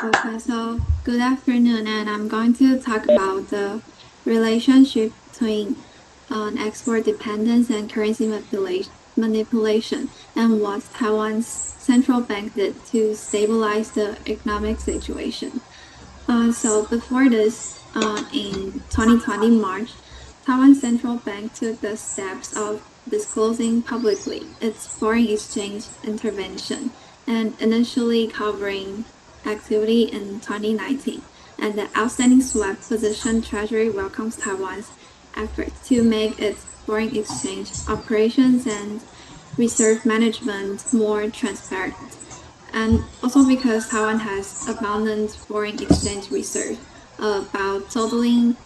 Okay, so good afternoon, and I'm going to talk about the relationship between export dependence and currency manipulation, and what Taiwan's central bank did to stabilize the economic situation. So before this, in 2020 March, Taiwan Central Bank took the steps of disclosing publicly its foreign exchange intervention and initially covering activity in 2019. And the outstanding swap position Treasury welcomes Taiwan's efforts to make its foreign exchange operations and reserve management more transparent, and also because Taiwan has abundant foreign exchange reserve, about totaling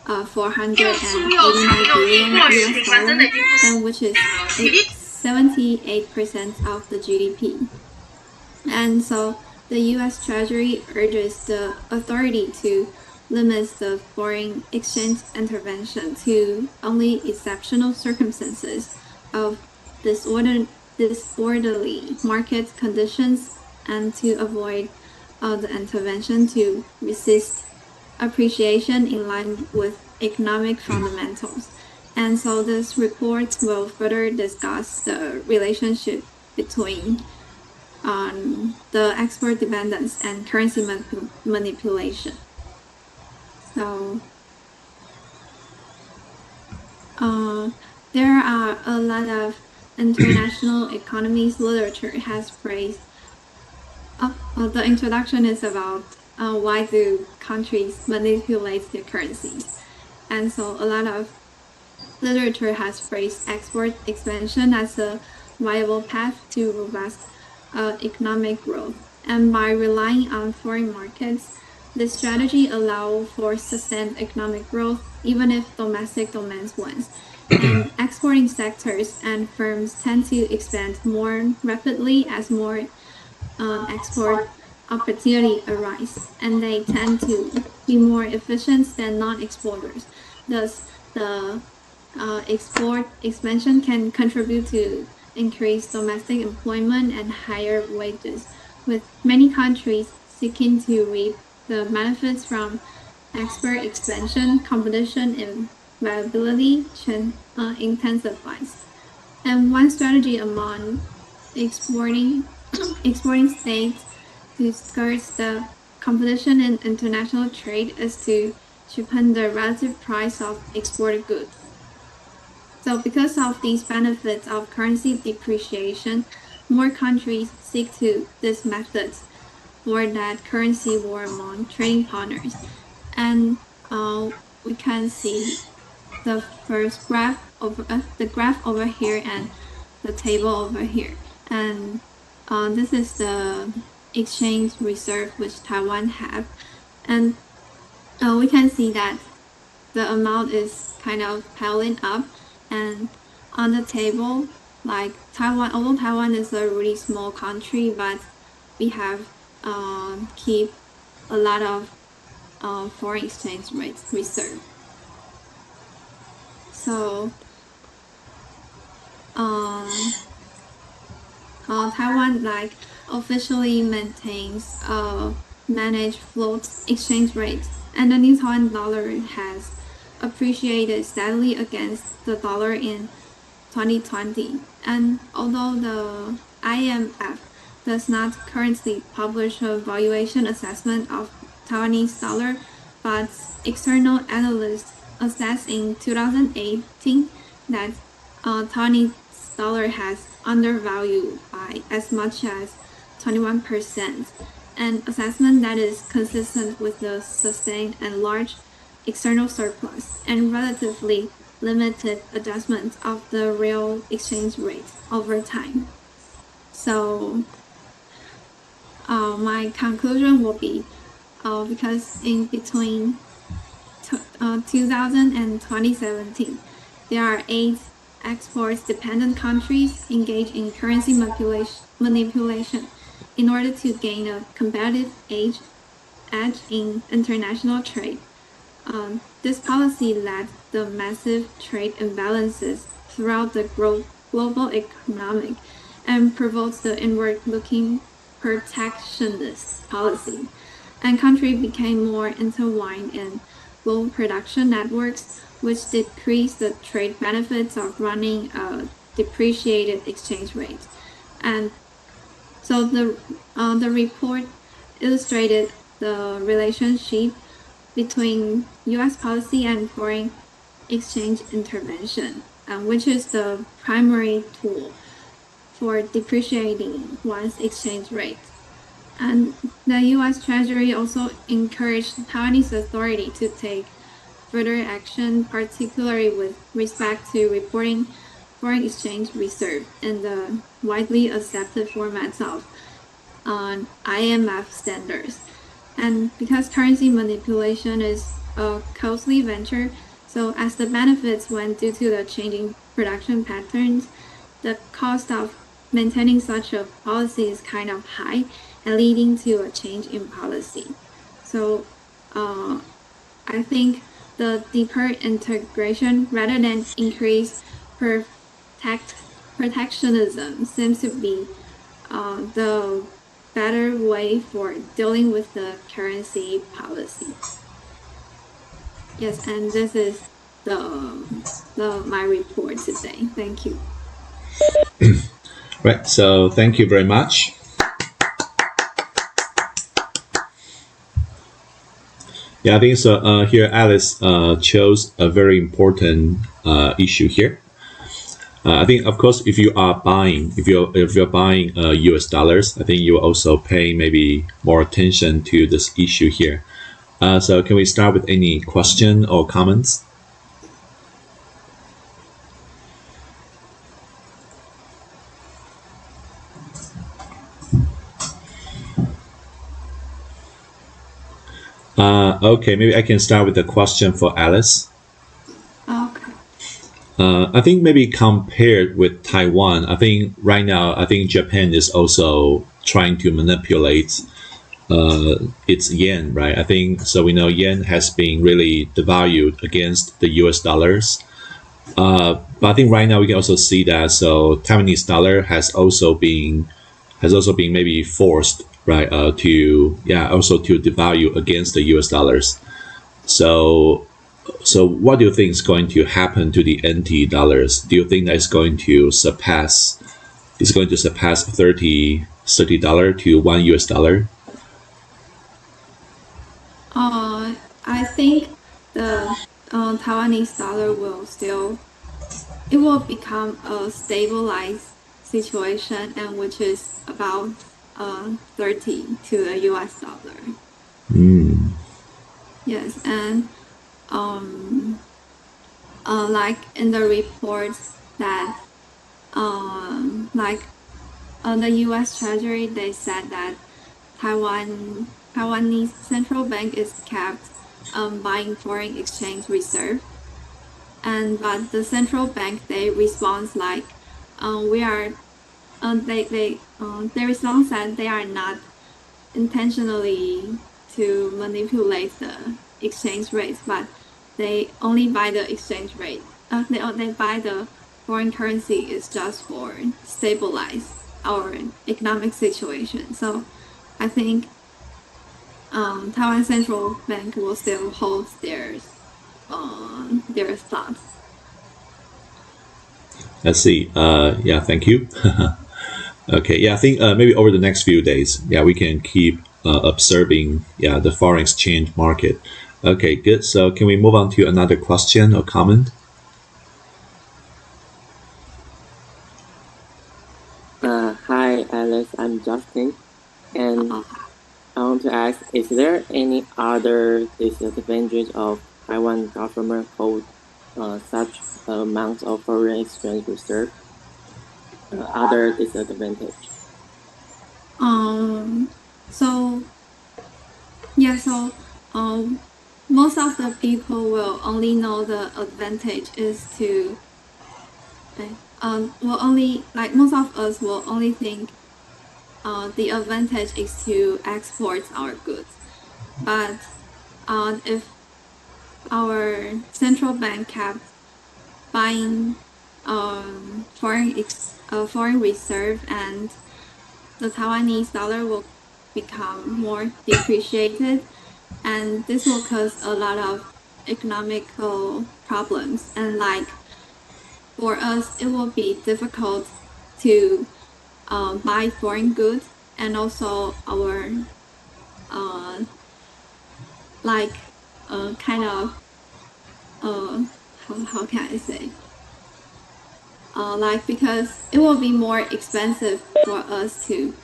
489 billion US dollar, and which is 78% of the GDP. And so the US Treasury urges the authority to limit the foreign exchange intervention to only exceptional circumstances of disorderly market conditions, and to avoid the intervention to resist appreciation in line with economic fundamentals. And so this report will further discuss the relationship between the export dependence and currency manipulation. So uh, there are a lot of international economics literature has praised. The introduction is about why do countries manipulate their currencies, and so a lot of literature has praised export expansion as a viable path to robust economic growth. And by relying on foreign markets, this strategy allows for sustained economic growth even if domestic demand wanes. And exporting sectors and firms tend to expand more rapidly as more export opportunity arise, and they tend to be more efficient than non-exporters. Thus, the export expansion can contribute to increased domestic employment and higher wages, with many countries seeking to reap the benefits from export expansion. Competition and viability intensifies. And one strategy among exporting exporting states to skirt the competition in international trade is to cheapen the relative price of exported goods. So because of these benefits of currency depreciation, more countries seek to these methods for that currency war among trading partners. And we can see the first graph over the graph over here and the table over here. And this is the exchange reserve which Taiwan have. And we can see that the amount is kind of piling up, and on the table, like Taiwan, although Taiwan is a really small country, but we have keep a lot of foreign exchange rates reserve. So um, Taiwan like officially maintains managed float exchange rates, and the New Taiwan dollar has appreciated steadily against the dollar in 2020. And although the IMF does not currently publish a valuation assessment of Taiwanese dollar, but external analysts assessed in 2018 that Taiwanese dollar has undervalued by as much as 21%, an assessment that is consistent with the sustained and large external surplus and relatively limited adjustment of the real exchange rate over time. So my conclusion will be because in between 2000 and 2017, there are 8 export-dependent countries engaged in currency manipulation in order to gain a competitive edge in international trade. This policy led to massive trade imbalances throughout the global economic and provoked the inward-looking protectionist policy. and country became more intertwined in global production networks, which decreased the trade benefits of running a depreciated exchange rate. And so the report illustrated the relationship between U.S. policy and foreign exchange intervention, which is the primary tool for depreciating one's exchange rate. And the U.S. Treasury also encouraged the Taiwanese authority to take further action, particularly with respect to reporting foreign exchange reserve in the widely accepted formats of IMF standards. And because currency manipulation is a costly venture, so as the benefits went due to the changing production patterns, the cost of maintaining such a policy is kind of high and leading to a change in policy. So I think the deeper integration rather than increased protectionism seems to be the better way for dealing with the currency policy. Yes, and this is my report today. Thank you. Right, so thank you very much. Yeah, I think so. Here, Alice chose a very important issue here. I think, of course, if you're buying U.S. dollars, I think you also pay maybe more attention to this issue here. So, can we start with any question or comments? Okay, maybe I can start with a question for Alice. Okay. I think maybe compared with Taiwan, I think right now, I think Japan is also trying to manipulate its yen, right? I think so. We know yen has been really devalued against the U.S. dollars. But I think right now we can also see that so Taiwanese dollar has also been maybe forced, right, to also to devalue against the U.S. dollars. So what do you think is going to happen to the NT dollars? Do you think that it's going to surpass 30 dollar to $1 US? I think the Taiwanese dollar will become a stabilized situation, and which is about 30 to the US dollar. Yes, and like in the reports that the U.S. Treasury, they said that Taiwanese central bank is kept buying foreign exchange reserve, but the central bank they responds like they respond that they are not intentionally to manipulate the exchange rates, but they only buy the exchange rate. They buy the foreign currency is just for stabilize our economic situation. So I think Taiwan Central Bank will still hold their thoughts. Let's see. Yeah, thank you. Okay, yeah, I think maybe over the next few days, we can keep observing, the foreign exchange market. Okay, good. So can we move on to another question or comment? Hi, Alice. I'm Justin, and I want to ask: is there any other disadvantage of Taiwan government hold such amounts of foreign exchange reserve? Other disadvantage? Most of the people will only know the advantage is to most of us will only think the advantage is to export our goods. But if our central bank kept buying foreign reserve, and the Taiwanese dollar will become more depreciated, and this will cause a lot of economical problems. And like for us, it will be difficult to buy foreign goods, and also our like kind of how can I say like because it will be more expensive for us to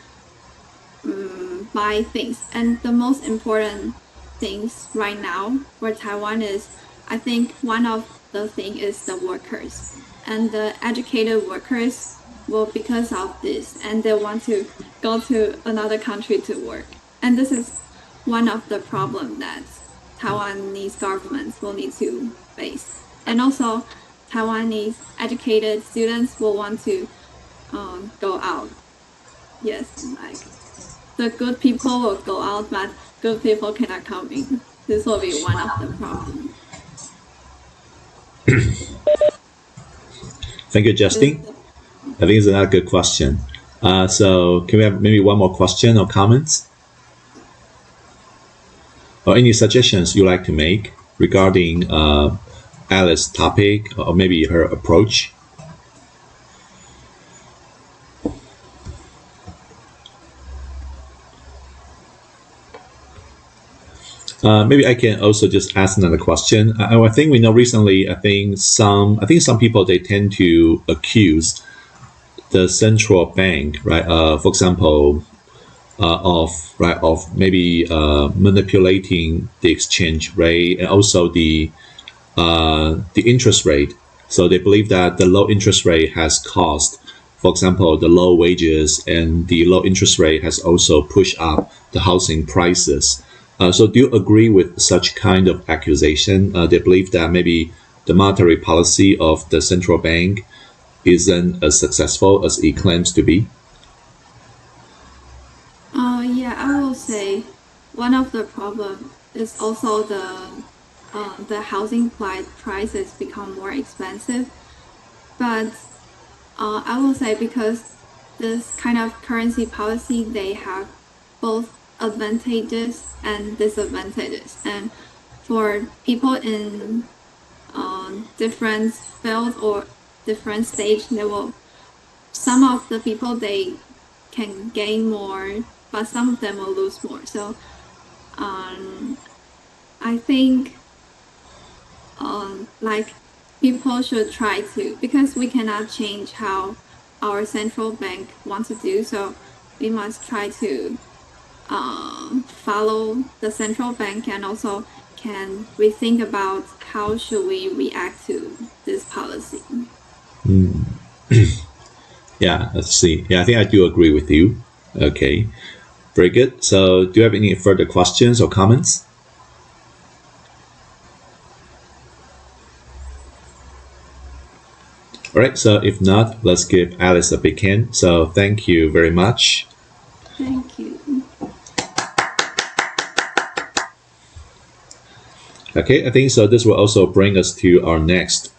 buy things. And the most important things right now for Taiwan is, I think one of the thing is the workers, and the educated workers will, because of this, and they want to go to another country to work. And this is one of the problem that Taiwanese governments will need to face. And also Taiwanese educated students will want to go out. Yes, like the good people will go out, but good people cannot come in. This will be one of the problems. Thank you, Justin. I think it's another good question. So can we have maybe one more question or comments? Or any suggestions you like to make regarding Alice's topic or maybe her approach? Maybe I can also just ask another question. I think we know recently. I think some people, they tend to accuse the central bank, right? For example, of maybe manipulating the exchange rate and also the interest rate. So they believe that the low interest rate has caused, for example, the low wages, and the low interest rate has also pushed up the housing prices. So do you agree with such kind of accusation? They believe that maybe the monetary policy of the central bank isn't as successful as it claims to be? Yeah, I will say one of the problem is also the housing prices become more expensive. But I will say, because this kind of currency policy, they have both advantages and disadvantages. And for people in different fields or different stage, they will, some of the people, they can gain more, but some of them will lose more. So I think like people should try to, because we cannot change how our central bank wants to do, so we must try to follow the central bank, and also can we think about how should we react to this policy. Yeah, let's see. Yeah, I think I do agree with you. Okay, very good. So do you have any further questions or comments? All right, so if not, let's give Alice a big hand. So thank you very much. Thank you. Okay, I think so. This will also bring us to our next